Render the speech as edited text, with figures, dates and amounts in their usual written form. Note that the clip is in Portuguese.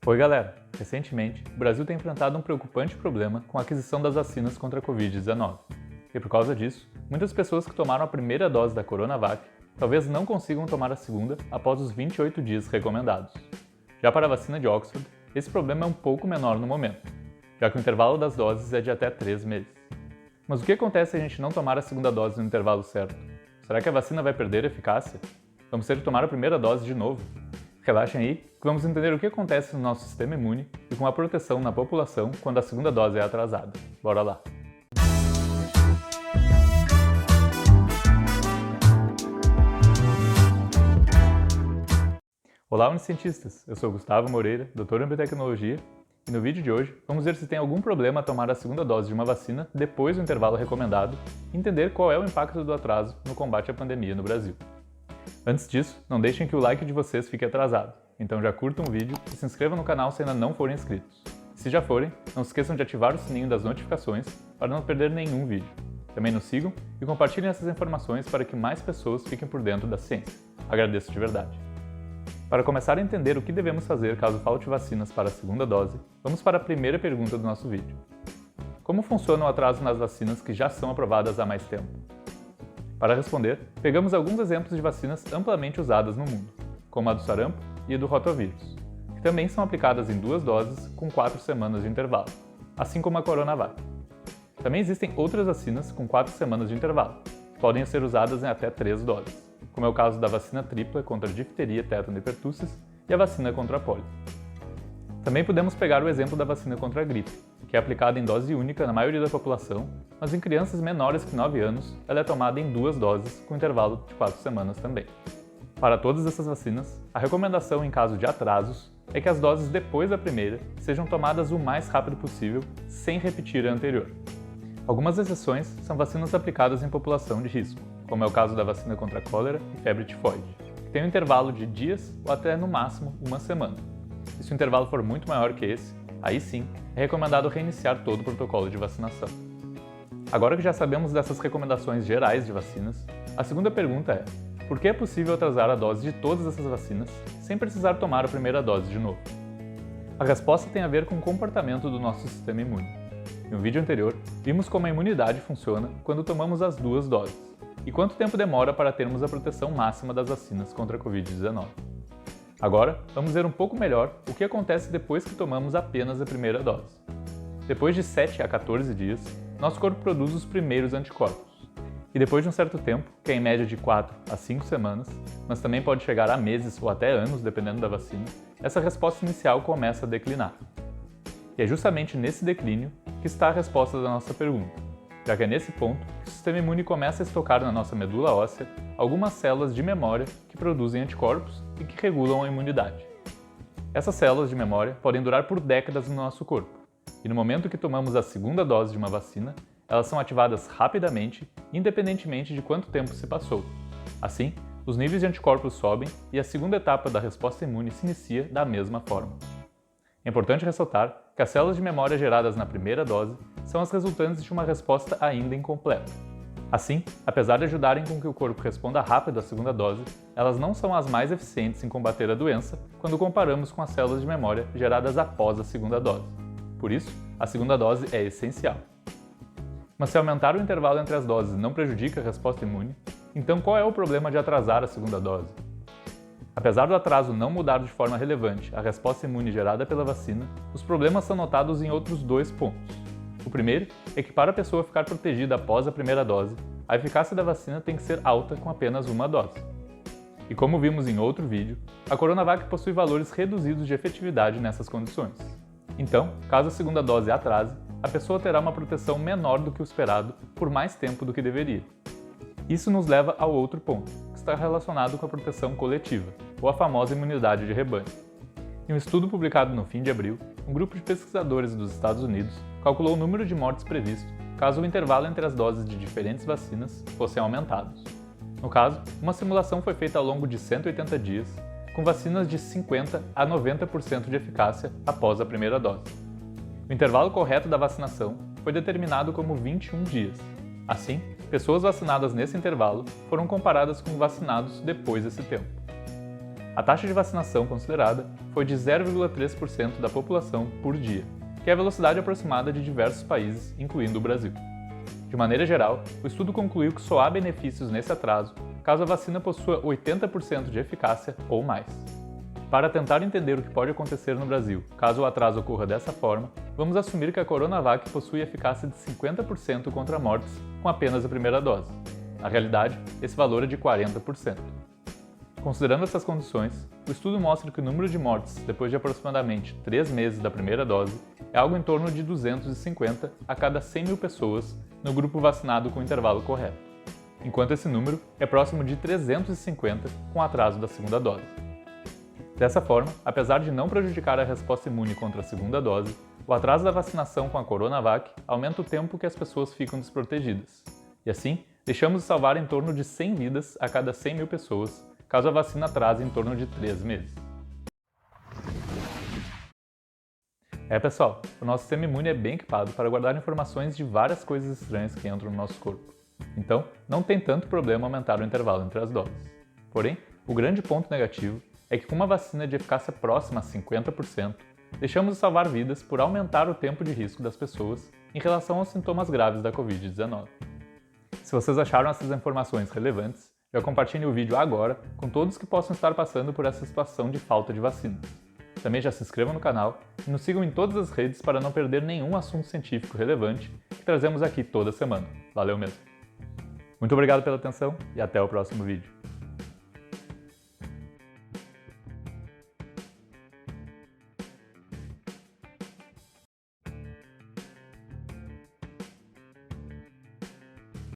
Oi galera! Recentemente, o Brasil tem enfrentado um preocupante problema com a aquisição das vacinas contra a Covid-19. E por causa disso, muitas pessoas que tomaram a primeira dose da Coronavac talvez não consigam tomar a segunda após os 28 dias recomendados. Já para a vacina de Oxford, esse problema é um pouco menor no momento, já que o intervalo das doses é de até 3 meses. Mas o que acontece se a gente não tomar a segunda dose no intervalo certo? Será que a vacina vai perder eficácia? Vamos ter que tomar a primeira dose de novo? Relaxem aí, que vamos entender o que acontece no nosso sistema imune e com a proteção na população quando a segunda dose é atrasada. Bora lá! Olá, Unicientistas! Eu sou Gustavo Moreira, doutor em Biotecnologia, e no vídeo de hoje vamos ver se tem algum problema a tomar a segunda dose de uma vacina depois do intervalo recomendado e entender qual é o impacto do atraso no combate à pandemia no Brasil. Antes disso, não deixem que o like de vocês fique atrasado, então já curtam o vídeo e se inscrevam no canal se ainda não forem inscritos. E se já forem, não se esqueçam de ativar o sininho das notificações para não perder nenhum vídeo. Também nos sigam e compartilhem essas informações para que mais pessoas fiquem por dentro da ciência. Agradeço de verdade. Para começar a entender o que devemos fazer caso falte vacinas para a segunda dose, vamos para a primeira pergunta do nosso vídeo. Como funciona o atraso nas vacinas que já são aprovadas há mais tempo? Para responder, pegamos alguns exemplos de vacinas amplamente usadas no mundo, como a do sarampo e a do rotovírus, que também são aplicadas em 2 doses com 4 semanas de intervalo, assim como a Coronavac. Também existem outras vacinas com 4 semanas de intervalo, que podem ser usadas em até 3 doses, como é o caso da vacina tripla contra difteria, tétano e pertussis e a vacina contra a polio. Também podemos pegar o exemplo da vacina contra a gripe, que é aplicada em dose única na maioria da população, mas em crianças menores que 9 anos, ela é tomada em 2 doses com intervalo de 4 semanas também. Para todas essas vacinas, a recomendação em caso de atrasos é que as doses depois da primeira sejam tomadas o mais rápido possível, sem repetir a anterior. Algumas exceções são vacinas aplicadas em população de risco, como é o caso da vacina contra a cólera e febre tifoide, que tem um intervalo de dias ou até no máximo 1 semana. E se o intervalo for muito maior que esse, aí sim, é recomendado reiniciar todo o protocolo de vacinação. Agora que já sabemos dessas recomendações gerais de vacinas, a segunda pergunta é: por que é possível atrasar a dose de todas essas vacinas sem precisar tomar a primeira dose de novo? A resposta tem a ver com o comportamento do nosso sistema imune. Em um vídeo anterior, vimos como a imunidade funciona quando tomamos as 2 doses, e quanto tempo demora para termos a proteção máxima das vacinas contra a Covid-19. Agora, vamos ver um pouco melhor o que acontece depois que tomamos apenas a primeira dose. Depois de 7 a 14 dias, nosso corpo produz os primeiros anticorpos. E depois de um certo tempo, que é em média de 4 a 5 semanas, mas também pode chegar a meses ou até anos dependendo da vacina, essa resposta inicial começa a declinar. E é justamente nesse declínio que está a resposta da nossa pergunta, já que é nesse ponto que o sistema imune começa a estocar na nossa medula óssea algumas células de memória que produzem anticorpos e que regulam a imunidade. Essas células de memória podem durar por décadas no nosso corpo, e no momento que tomamos a segunda dose de uma vacina, elas são ativadas rapidamente, independentemente de quanto tempo se passou. Assim, os níveis de anticorpos sobem e a segunda etapa da resposta imune se inicia da mesma forma. É importante ressaltar que as células de memória geradas na primeira dose são as resultantes de uma resposta ainda incompleta. Assim, apesar de ajudarem com que o corpo responda rápido à segunda dose, elas não são as mais eficientes em combater a doença quando comparamos com as células de memória geradas após a segunda dose. Por isso, a segunda dose é essencial. Mas se aumentar o intervalo entre as doses não prejudica a resposta imune, então qual é o problema de atrasar a segunda dose? Apesar do atraso não mudar de forma relevante a resposta imune gerada pela vacina, os problemas são notados em outros 2 pontos. O primeiro é que para a pessoa ficar protegida após a primeira dose, a eficácia da vacina tem que ser alta com apenas 1 dose. E como vimos em outro vídeo, a Coronavac possui valores reduzidos de efetividade nessas condições. Então, caso a segunda dose atrase, a pessoa terá uma proteção menor do que o esperado por mais tempo do que deveria. Isso nos leva ao outro ponto, que está relacionado com a proteção coletiva, ou a famosa imunidade de rebanho. Em um estudo publicado no fim de abril, um grupo de pesquisadores dos Estados Unidos calculou o número de mortes previsto caso o intervalo entre as doses de diferentes vacinas fossem aumentados. No caso, uma simulação foi feita ao longo de 180 dias, com vacinas de 50% a 90% de eficácia após a primeira dose. O intervalo correto da vacinação foi determinado como 21 dias. Assim, pessoas vacinadas nesse intervalo foram comparadas com vacinados depois desse tempo. A taxa de vacinação considerada foi de 0,3% da população por dia, que é a velocidade aproximada de diversos países, incluindo o Brasil. De maneira geral, o estudo concluiu que só há benefícios nesse atraso caso a vacina possua 80% de eficácia ou mais. Para tentar entender o que pode acontecer no Brasil caso o atraso ocorra dessa forma, vamos assumir que a Coronavac possui eficácia de 50% contra mortes com apenas a primeira dose. Na realidade, esse valor é de 40%. Considerando essas condições, o estudo mostra que o número de mortes depois de aproximadamente 3 meses da primeira dose é algo em torno de 250 a cada 100 mil pessoas no grupo vacinado com o intervalo correto, enquanto esse número é próximo de 350 com atraso da segunda dose. Dessa forma, apesar de não prejudicar a resposta imune contra a segunda dose, o atraso da vacinação com a Coronavac aumenta o tempo que as pessoas ficam desprotegidas. E assim, deixamos de salvar em torno de 100 vidas a cada 100 mil pessoas, caso a vacina atrase em torno de 3 meses. Pessoal, o nosso sistema imune é bem equipado para guardar informações de várias coisas estranhas que entram no nosso corpo. Então, não tem tanto problema aumentar o intervalo entre as doses. Porém, o grande ponto negativo é que com uma vacina de eficácia próxima a 50%, deixamos de salvar vidas por aumentar o tempo de risco das pessoas em relação aos sintomas graves da Covid-19. Se vocês acharam essas informações relevantes, já compartilhem o vídeo agora com todos que possam estar passando por essa situação de falta de vacina. Também já se inscrevam no canal e nos sigam em todas as redes para não perder nenhum assunto científico relevante que trazemos aqui toda semana. Valeu mesmo! Muito obrigado pela atenção e até o próximo vídeo.